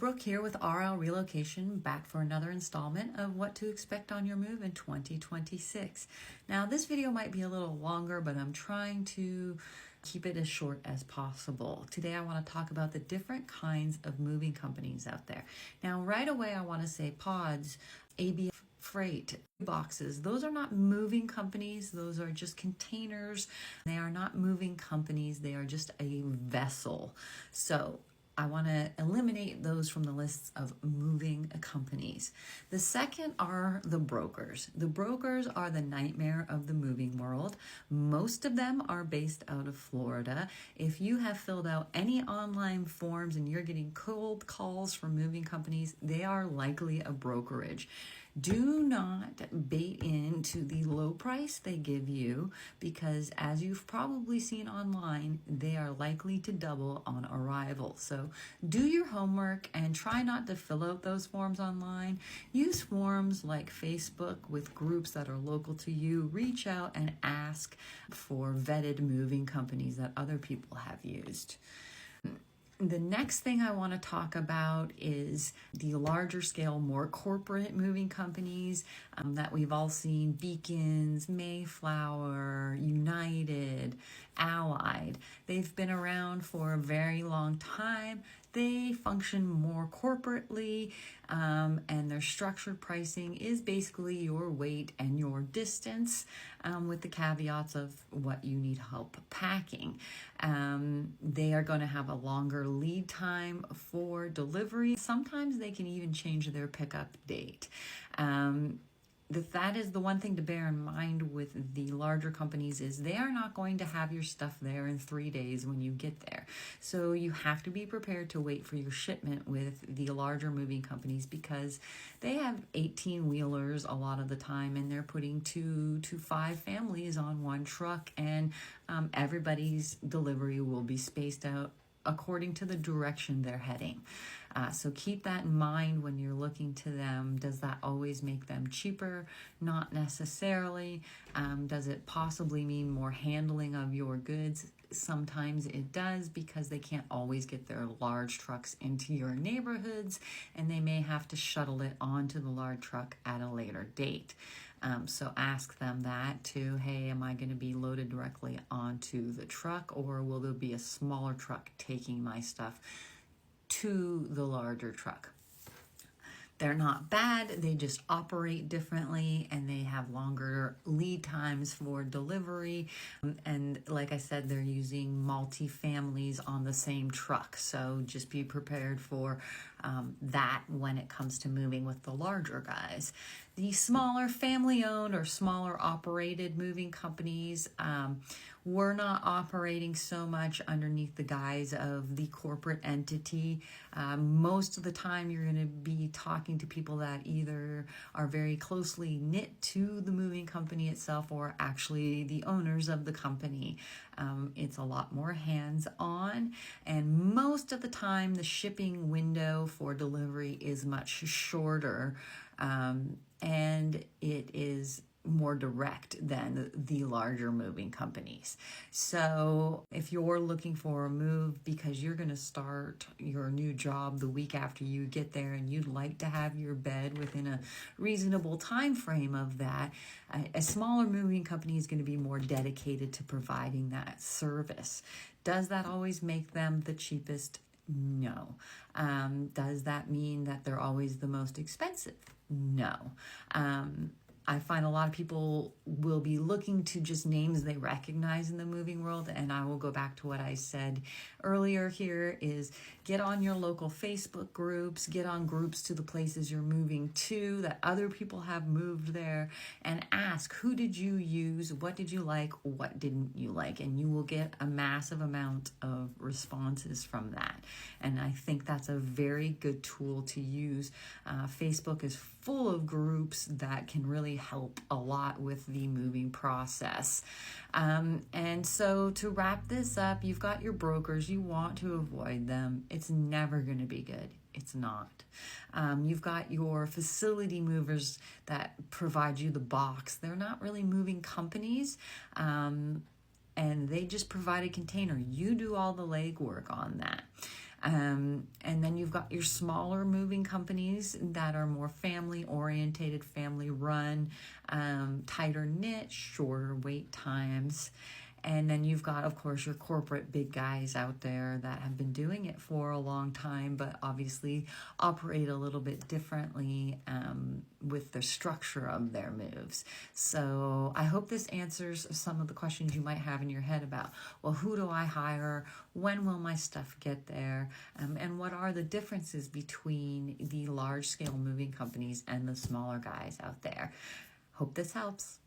Brooke here with RL Relocation, back for another installment of what to expect on your move in 2026. Now, this video might be a little longer, but I'm trying to keep it as short as possible. Today, I want to talk about the different kinds of moving companies out there. Now, right away, I want to say Pods, ABF Freight, boxes, those are not moving companies. Those are just containers. They are not moving companies. They are just a vessel. So I want to eliminate those from the lists of moving companies. The second are the brokers. The brokers are the nightmare of the moving world. Most of them are based out of Florida. If you have filled out any online forms and you're getting cold calls from moving companies, they are likely a brokerage. Do not bait into the low price they give you, because as you've probably seen online, they are likely to double on arrival. So do your homework and try not to fill out those forms online. Use forms like Facebook with groups that are local to you. Reach out and ask for vetted moving companies that other people have used. The next thing I want to talk about is the larger scale, more corporate moving companies that we've all seen: Beacons, Mayflower, United, Allied. They've been around for a very long time. They function more corporately, and their structured pricing is basically your weight and your distance, with the caveats of what you need help packing. They are going to have a longer lead time for delivery. Sometimes they can even change their pickup date. That is the one thing to bear in mind with the larger companies, is they are not going to have your stuff there in 3 days when you get there. So you have to be prepared to wait for your shipment with the larger moving companies, because they have 18-wheelers a lot of the time, and they're putting 2 to 5 families on one truck, and everybody's delivery will be spaced out according to the direction they're heading. So keep that in mind when you're looking to them. Does that always make them cheaper? Not necessarily. Does it possibly mean more handling of your goods? Sometimes it does, because they can't always get their large trucks into your neighborhoods, and they may have to shuttle it onto the large truck at a later date. So ask them that too. Hey, am I going to be loaded directly onto the truck, or will there be a smaller truck taking my stuff to the larger truck? They're not bad, they just operate differently, and they have longer lead times for delivery. And like I said, they're using multi-families on the same truck. So just be prepared for that when it comes to moving with the larger guys. The smaller family-owned or smaller operated moving companies, we're not operating so much underneath the guise of the corporate entity. Most of the time, you're going to be talking to people that either are very closely knit to the moving company itself, or actually the owners of the company. It's a lot more hands-on, and most of the time, the shipping window for delivery is much shorter, and it is more direct than the larger moving companies. So if you're looking for a move because you're going to start your new job the week after you get there, and you'd like to have your bed within a reasonable time frame of that, a smaller moving company is going to be more dedicated to providing that service. Does that always make them the cheapest? No. Does that mean that they're always the most expensive? No. I find a lot of people will be looking to just names they recognize in the moving world, and I will go back to what I said earlier here, is get on your local Facebook groups, get on groups to the places you're moving to that other people have moved there, and ask, who did you use, what did you like, what didn't you like, and you will get a massive amount of responses from that. And I think that's a very good tool to use. Facebook is full of groups that can really help a lot with the moving process. And so to wrap this up, you've got your brokers. You want to avoid them. It's never going to be good. It's not. You've got your facility movers that provide you the box. They're not really moving companies. And they just provide a container. You do all the legwork on that. And then you've got your smaller moving companies that are more family orientated, family run, tighter knit, shorter wait times. And then you've got, of course, your corporate big guys out there that have been doing it for a long time, but obviously operate a little bit differently with the structure of their moves. So I hope this answers some of the questions you might have in your head about, well, who do I hire? When will my stuff get there? And what are the differences between the large scale moving companies and the smaller guys out there? Hope this helps.